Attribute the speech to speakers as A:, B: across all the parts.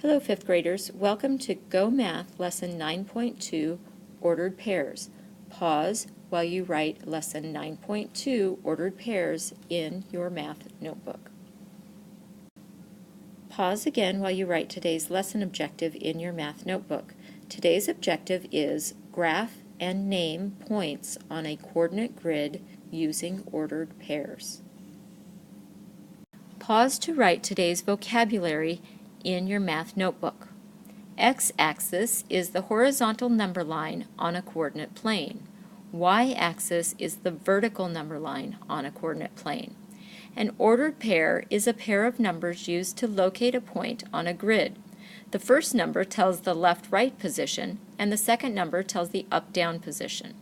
A: Hello, 5th graders. Welcome to Go Math Lesson 9.2, Ordered Pairs. Pause while you write Lesson 9.2, Ordered Pairs, in your math notebook. Pause again while you write today's lesson objective in your math notebook. Today's objective is graph and name points on a coordinate grid using ordered pairs. Pause to write today's vocabulary in your math notebook. X-axis is the horizontal number line on a coordinate plane. Y-axis is the vertical number line on a coordinate plane. An ordered pair is a pair of numbers used to locate a point on a grid. The first number tells the left-right position, and the second number tells the up-down position.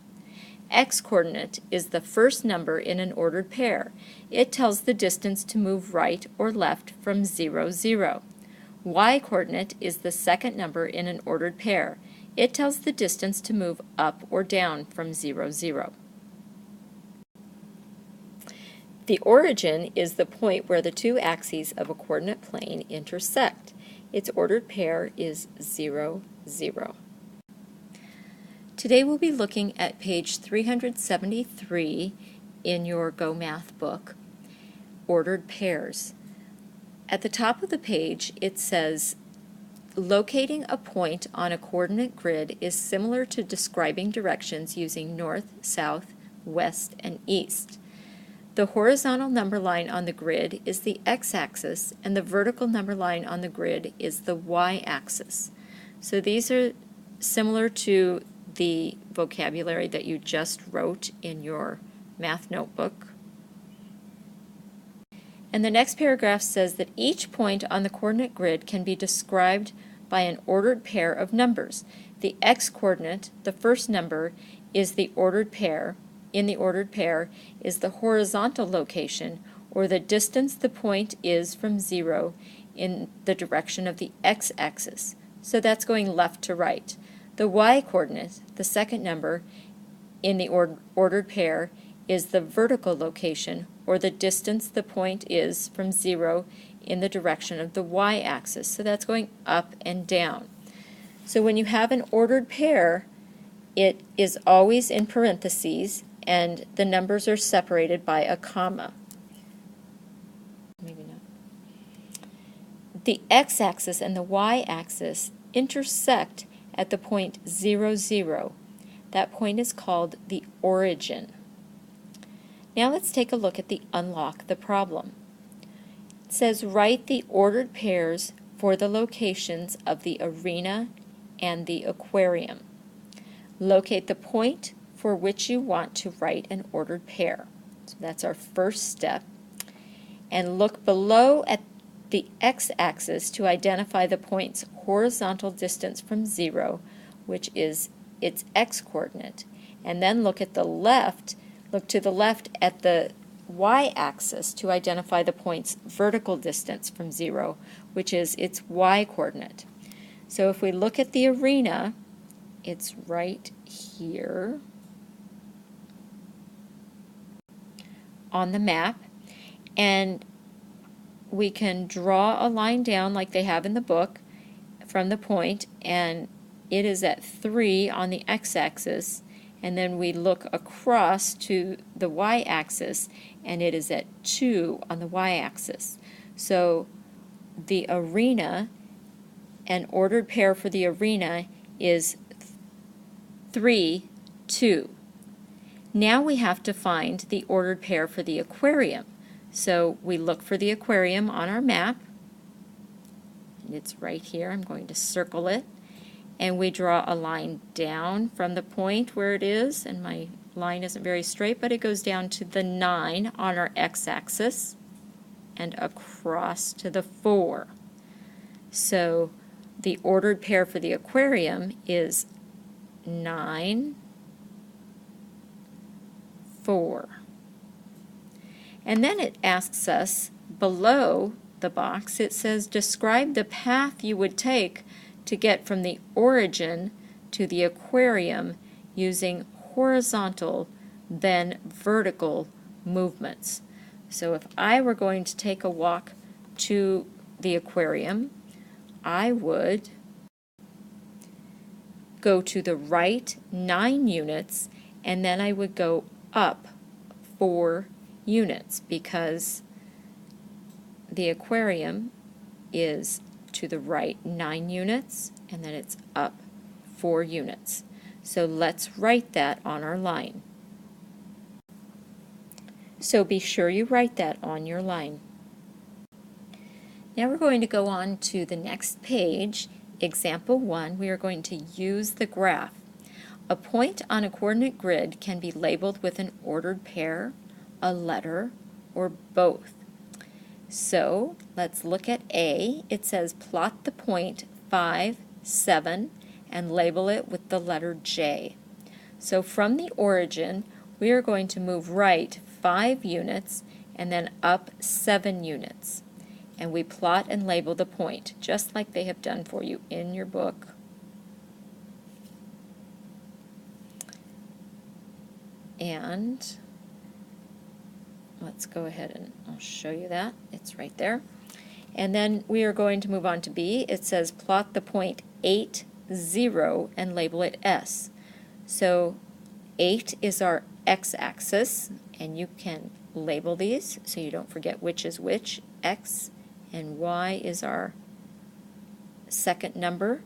A: X-coordinate is the first number in an ordered pair. It tells the distance to move right or left from 0, 0. Y-coordinate is the second number in an ordered pair. It tells the distance to move up or down from 0, 0. The origin is the point where the two axes of a coordinate plane intersect. Its ordered pair is 0, 0. Today we'll be looking at page 373 in your Go Math book, Ordered Pairs. At the top of the page it says, locating a point on a coordinate grid is similar to describing directions using north, south, west, and east. The horizontal number line on the grid is the x-axis, and the vertical number line on the grid is the y-axis. So these are similar to the vocabulary that you just wrote in your math notebook. And the next paragraph says that each point on the coordinate grid can be described by an ordered pair of numbers. The x-coordinate, the first number, is the ordered pair. In the ordered pair is the horizontal location, or the distance the point is from 0 in the direction of the x-axis. So that's going left to right. The y-coordinate, the second number in the ordered pair, is the vertical location, or the distance the point is from 0 in the direction of the y-axis. So that's going up and down. So when you have an ordered pair, it is always in parentheses, and the numbers are separated by a comma. Maybe not. The x-axis and the y-axis intersect at the point 0, 0. That point is called the origin. Now let's take a look at the unlock the problem. It says write the ordered pairs for the locations of the arena and the aquarium. Locate the point for which you want to write an ordered pair. So that's our first step. And look below at the x-axis to identify the point's horizontal distance from 0, which is its x-coordinate. And then look to the left at the y-axis to identify the point's vertical distance from 0, which is its y-coordinate. So if we look at the arena, it's right here on the map, and we can draw a line down like they have in the book from the point, and it is at 3 on the x-axis, and then we look across to the y-axis, and it is at 2 on the y-axis. So the arena, an ordered pair for the arena is 3, 2. Now we have to find the ordered pair for the aquarium. So we look for the aquarium on our map, and it's right here. I'm going to circle it. And we draw a line down from the point where it is, and my line isn't very straight, but it goes down to the 9 on our x-axis and across to the 4. So the ordered pair for the aquarium is 9, 4. And then it asks us below the box, it says describe the path you would take to get from the origin to the aquarium using horizontal then vertical movements. So if I were going to take a walk to the aquarium, I would go to the right 9 units, and then I would go up 4 units because the aquarium is to the right 9 units, and then it's up 4 units. So let's write that on our line. So be sure you write that on your line. Now we're going to go on to the next page. Example 1, we are going to use the graph. A point on a coordinate grid can be labeled with an ordered pair, a letter, or both. So let's look at A. It says plot the point 5, 7, and label it with the letter J. So from the origin, we are going to move right 5 units and then up 7 units. And we plot and label the point, just like they have done for you in your book. And let's go ahead and I'll show you that. It's right there. And then we are going to move on to B. It says plot the point 8, 0, and label it S. So 8 is our x-axis, and you can label these so you don't forget which is which. X and Y is our second number,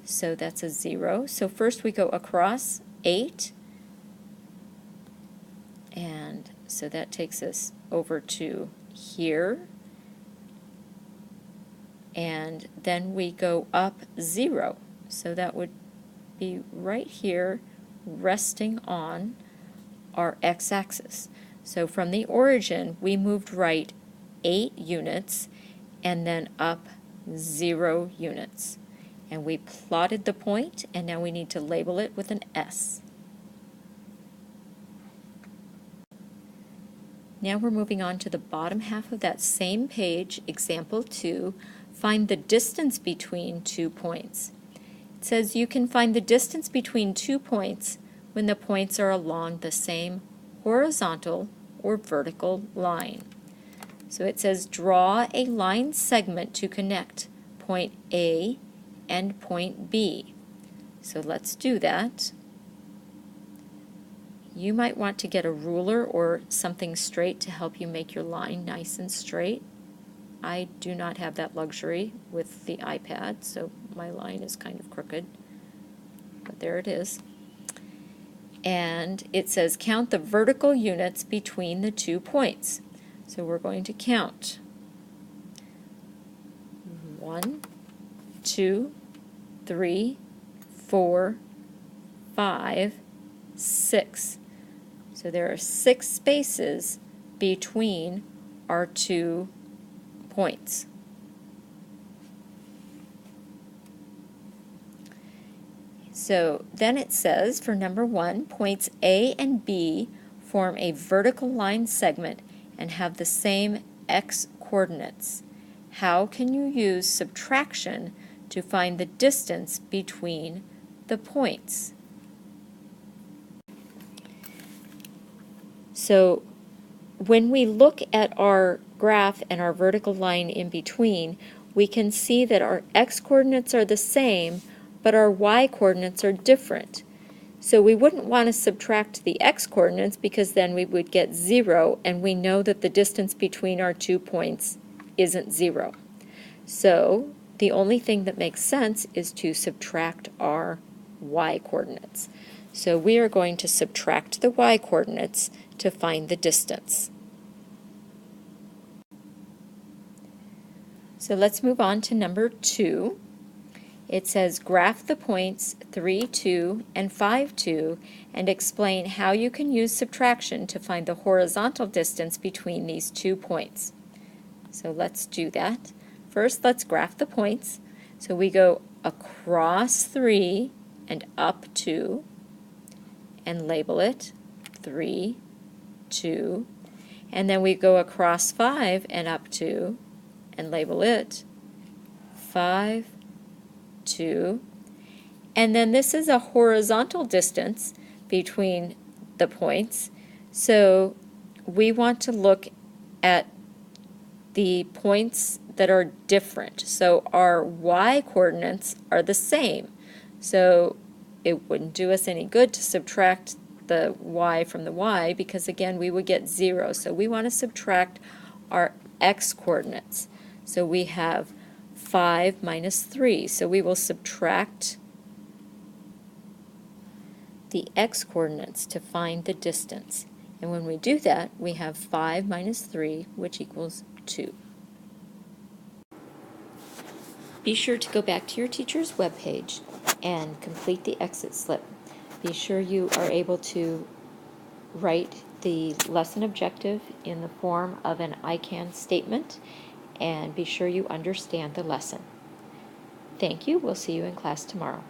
A: so that's a 0. So first we go across 8, and so that takes us over to here, and then we go up 0. So that would be right here, resting on our x-axis. So from the origin, we moved right 8 units and then up 0 units. And we plotted the point, and now we need to label it with an S. Now we're moving on to the bottom half of that same page, example 2. Find the distance between 2 points. It says you can find the distance between 2 points when the points are along the same horizontal or vertical line. So it says draw a line segment to connect point A and point B. So let's do that. You might want to get a ruler or something straight to help you make your line nice and straight. I do not have that luxury with the iPad, so my line is kind of crooked, but there it is. And it says count the vertical units between the 2 points. So we're going to count 1, 2, 3, 4, 5, 6. So there are 6 spaces between our 2 points. So then it says for number 1, points A and B form a vertical line segment and have the same x coordinates. How can you use subtraction to find the distance between the points? So when we look at our graph and our vertical line in between, we can see that our x-coordinates are the same, but our y-coordinates are different. So we wouldn't want to subtract the x-coordinates because then we would get 0, and we know that the distance between our 2 points isn't 0. So the only thing that makes sense is to subtract our y-coordinates. So we are going to subtract the y-coordinates to find the distance. So let's move on to number 2. It says graph the points 3, 2, and 5, 2, and explain how you can use subtraction to find the horizontal distance between these 2 points. So let's do that. First, let's graph the points. So we go across 3 and up 2, and label it 3, 2, and then we go across 5 and up 2, and label it 5, 2, and then this is a horizontal distance between the points, so we want to look at the points that are different. So our y coordinates are the same. So it wouldn't do us any good to subtract the y from the y because, again, we would get 0. So we want to subtract our x coordinates. So we have 5 minus 3. So we will subtract the x coordinates to find the distance. And when we do that, we have 5 minus 3, which equals 2. Be sure to go back to your teacher's webpage and complete the exit slip. Be sure you are able to write the lesson objective in the form of an I can statement, and be sure you understand the lesson. Thank you. We'll see you in class tomorrow.